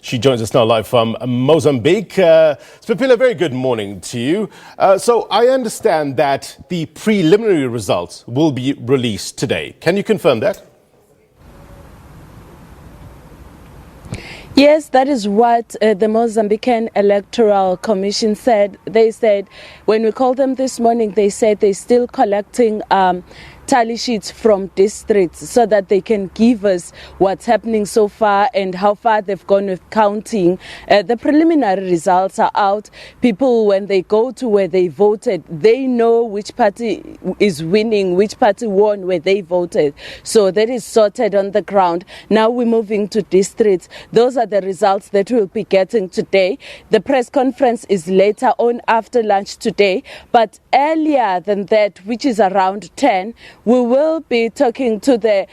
She joins us now live from Mozambique. Siphephile, very good morning to you. So I understand that the preliminary results will be released today. Can you confirm that? Yes, that is what the Mozambican Electoral Commission said. They said, when we called them this morning, they said they're still collecting tally sheets from districts so that they can give us what's happening so far and how far they've gone with counting. The preliminary results are out. People, when they go to where they voted, they know which party is winning, which party won where they voted. So that is sorted on the ground. Now we're moving to districts. Those are the results that we'll be getting today. The press conference is later on after lunch today, but earlier than that, which is around 10, we will be talking to the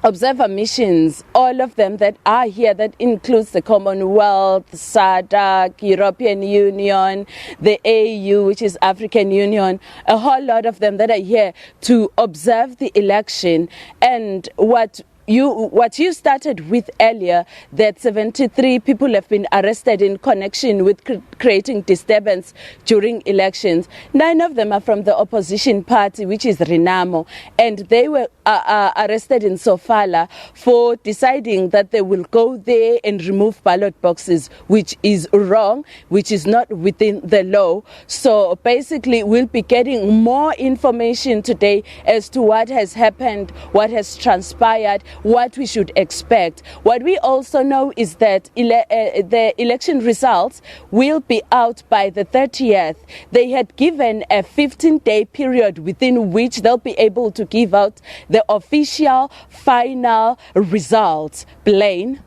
observer missions, all of them that are here. That includes the Commonwealth, SADC, European Union, the AU, which is African Union, a whole lot of them that are here to observe the election. And what you started with earlier, that 73 people have been arrested in connection with creating disturbance during elections. 9 of them are from the opposition party, which is Renamo, and they were arrested in Sofala for deciding that they will go there and remove ballot boxes, which is wrong, which is not within the law. So basically, we'll be getting more information today as to what has happened, what has transpired, what we should expect. What we also know is that the election results will be out by the 30th. They had given a 15-day period within which they'll be able to give out the official final results. Blaine?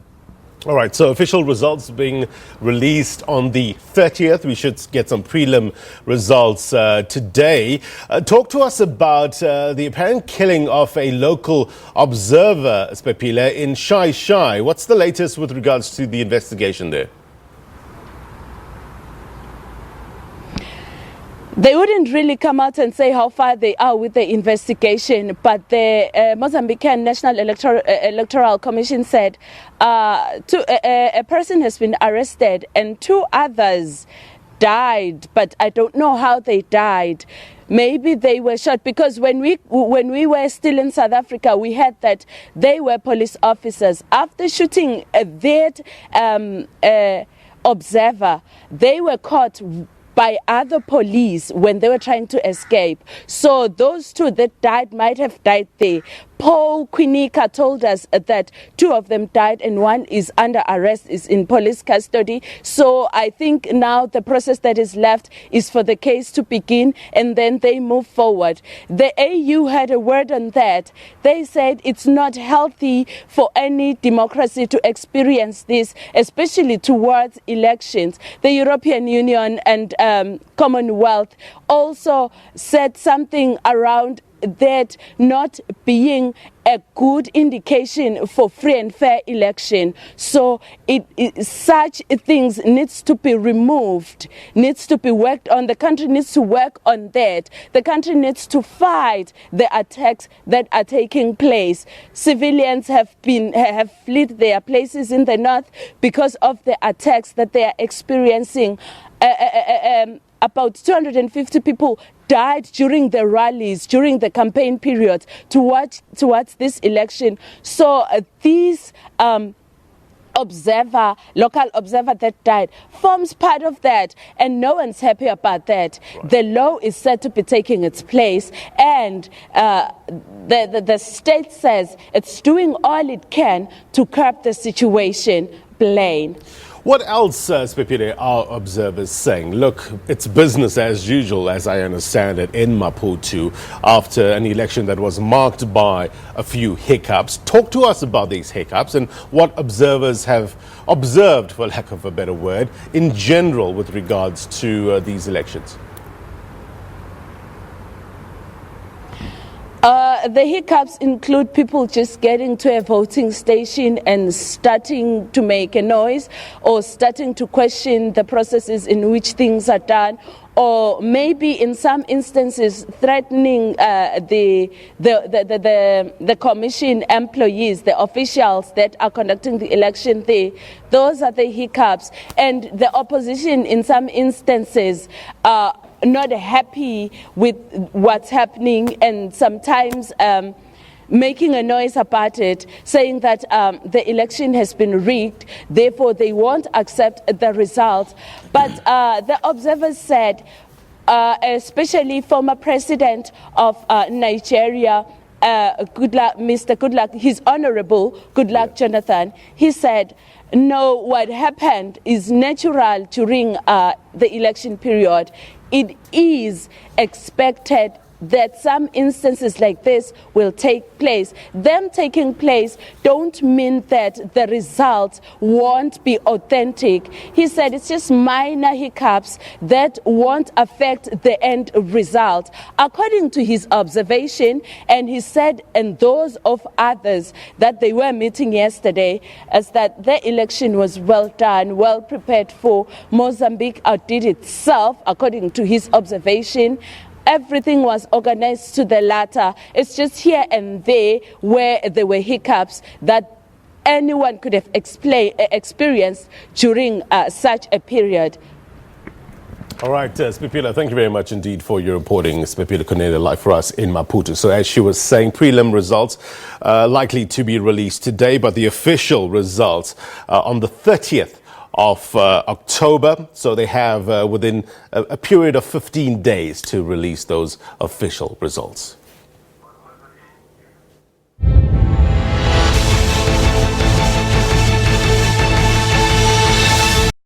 All right, so official results being released on the 30th. We should get some prelim results today. Talk to us about the apparent killing of a local observer, Siphephile, in Shai. What's the latest with regards to the investigation there? They wouldn't really come out and say how far they are with the investigation, but the Mozambican National Electoral Commission said a person has been arrested and 2 others died, but I don't know how they died. Maybe they were shot, because when we were still in South Africa, we heard that they were police officers. After shooting that observer, they were caught by other police when they were trying to escape. So those 2 that died might have died there. Paul Quinica told us that 2 of them died and 1 is under arrest, is in police custody. So I think now the process that is left is for the case to begin and then they move forward. The AU had a word on that. They said it's not healthy for any democracy to experience this, especially towards elections. The European Union and Commonwealth also said something around that not being a good indication for free and fair election. So such things needs to be removed, needs to be worked on. The country needs to work on that. The country needs to fight the attacks that are taking place. Civilians have fled their places in the north because of the attacks that they are experiencing. About 250 people died during the rallies, during the campaign period towards this election. So this local observer that died forms part of that, and no one's happy about that. The law is said to be taking its place, and the state says it's doing all it can to curb the situation. Blaine. What else, Siphephile, are observers saying? Look, it's business as usual, as I understand it, in Maputo after an election that was marked by a few hiccups. Talk to us about these hiccups and what observers have observed, for lack of a better word, in general with regards to these elections. The hiccups include people just getting to a voting station and starting to make a noise, or starting to question the processes in which things are done, or maybe in some instances threatening the commission employees, the officials that are conducting the election there. Those are the hiccups. And the opposition in some instances are not happy with what's happening, and sometimes making a noise about it, saying that the election has been rigged, therefore they won't accept the results. But the observers said, especially former president of Nigeria, Mr. Goodluck, His Honorable Goodluck Jonathan, he said, no, what happened is natural during the election period. It is expected that some instances like this will take place. Them taking place don't mean that the results won't be authentic. He said it's just minor hiccups that won't affect the end result. According to his observation, and he said, and those of others that they were meeting yesterday, as that the election was well done, well prepared for. Mozambique outdid itself, according to his observation. Everything was organized to the latter. It's just here and there where there were hiccups that anyone could have experienced during such a period. All right, Siphephile, thank you very much indeed for your reporting. Siphephile Kunene live for us in Maputo. So as she was saying, prelim results likely to be released today, but the official results on the 30th of October. So they have within a period of 15 days to release those official results.